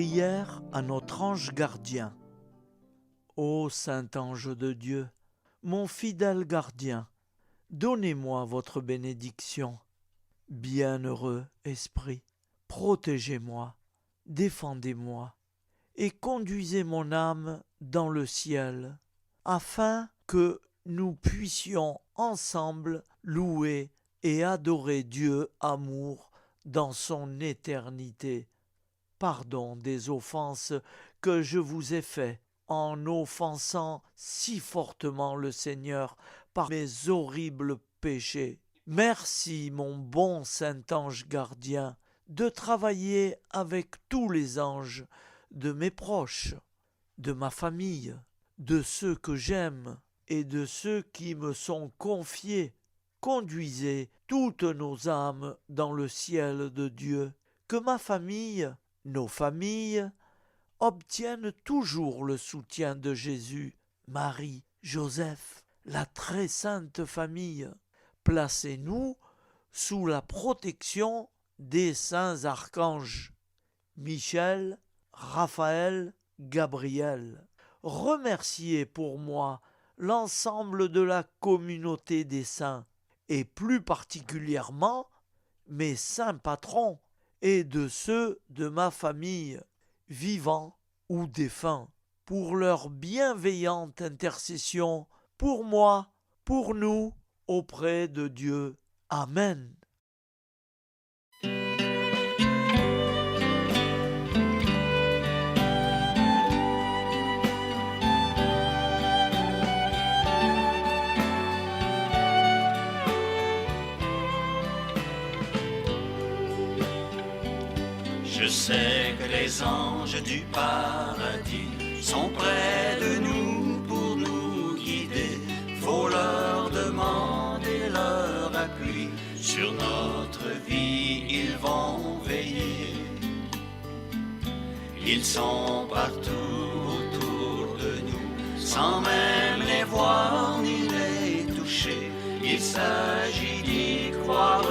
Prière à notre ange gardien. Ô saint ange de Dieu, mon fidèle gardien, donnez-moi votre bénédiction. Bienheureux esprit, protégez-moi, défendez-moi, et conduisez mon âme dans le ciel, afin que nous puissions ensemble louer et adorer Dieu amour dans son éternité. Pardon des offenses que je vous ai faites en offensant si fortement le Seigneur par mes horribles péchés. Merci, mon bon saint ange gardien, de travailler avec tous les anges de mes proches, de ma famille, de ceux que j'aime et de ceux qui me sont confiés. Conduisez toutes nos âmes dans le ciel de Dieu, que ma famille, nos familles, obtiennent toujours le soutien de Jésus, Marie, Joseph, la très sainte famille. Placez-nous sous la protection des saints archanges, Michel, Raphaël, Gabriel. Remerciez pour moi l'ensemble de la communauté des saints, et plus particulièrement mes saints patrons et de ceux de ma famille, vivants ou défunts, pour leur bienveillante intercession, pour moi, pour nous, auprès de Dieu. Amen. Je sais que les anges du paradis sont près de nous pour nous guider. Faut leur demander leur appui. Sur notre vie, ils vont veiller. Ils sont partout autour de nous, sans même les voir ni les toucher. Il s'agit d'y croire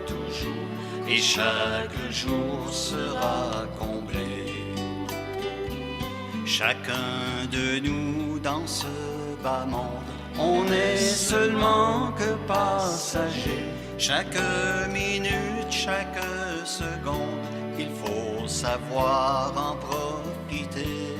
toujours, et chaque jour sera comblé. Chacun de nous dans ce bas monde, on n'est seulement que passagers. Chaque minute, chaque seconde, il faut savoir en profiter.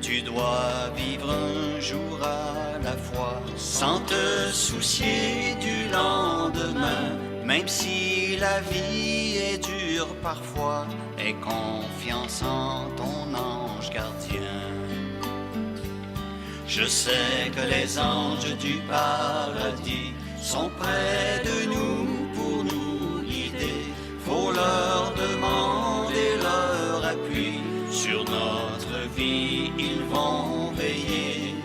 Tu dois vivre un jour à la fois, sans te soucier du lendemain. Même si la vie est dure parfois, aie confiance en ton ange gardien. Je sais que les anges du paradis sont près de nous pour nous guider. Faut leur demander leur appui. Sur notre vie, ils vont veiller.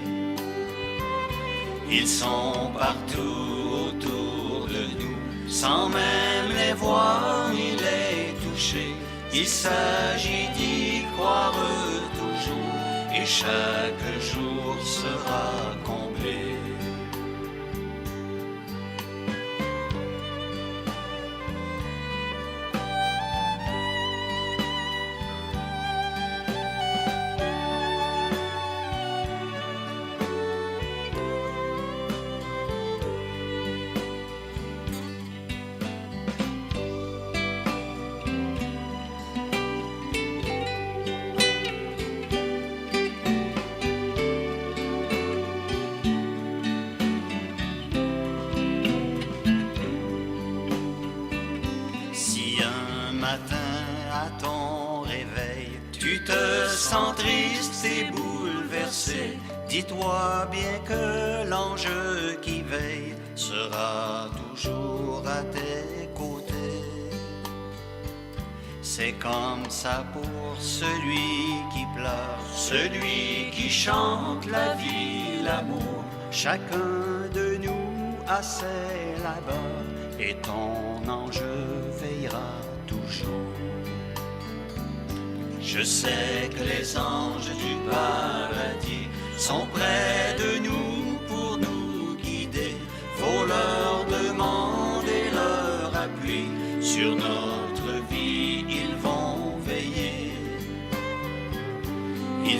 Ils sont partout autour de nous, sans même les voir ni les toucher. Il s'agit d'y croire toujours, et chaque jour sera comblé. À ton réveil, tu te sens triste et bouleversé. Dis-toi bien que l'ange qui veille sera toujours à tes côtés. C'est comme ça pour celui qui pleure, celui qui chante la vie, l'amour. Chacun de nous a ses labeurs, et ton ange veillera toujours. Je sais que les anges du paradis sont près de nous pour nous guider. Faut leur demander leur appui. Sur notre vie, ils vont veiller.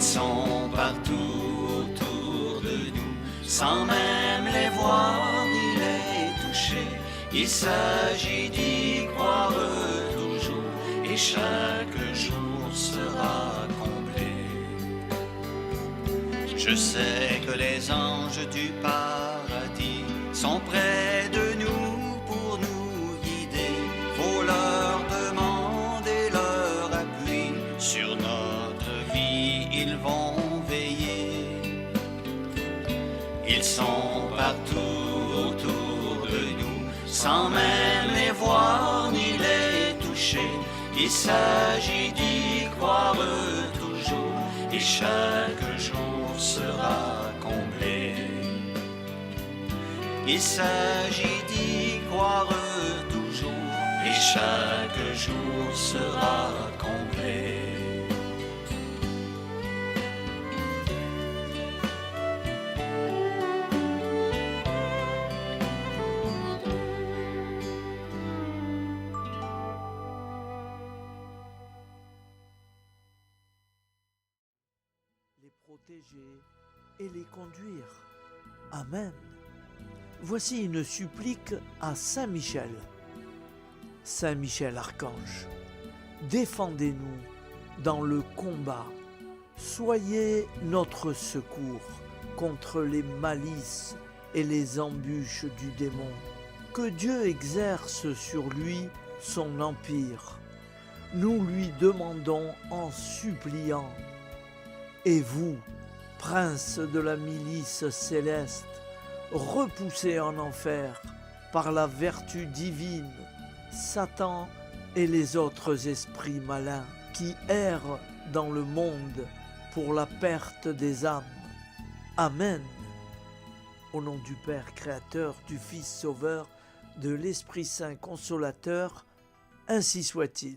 sont partout autour de nous, sans même les voir ni les toucher. Il s'agit d'y croire toujours, et chaque jour sera complet. Je sais que les anges du paradis sont près de nous pour nous guider. Faut leur demander leur appui sur notre vie, ils vont veiller. Ils sont partout autour de nous, sans même les voir ni les toucher. Il s'agit d'y croire toujours, et chaque jour sera comblé. Il s'agit d'y croire toujours, et chaque jour sera comblé. Les protéger et les conduire. Amen. Voici une supplique à Saint Michel. Saint Michel Archange, défendez-nous dans le combat. Soyez notre secours contre les malices et les embûches du démon. Que Dieu exerce sur lui son empire. Nous lui demandons en suppliant. Et vous, prince de la milice céleste, repoussés en enfer par la vertu divine, Satan et les autres esprits malins qui errent dans le monde pour la perte des âmes. Amen. Au nom du Père créateur, du Fils sauveur, de l'Esprit Saint consolateur, ainsi soit-il.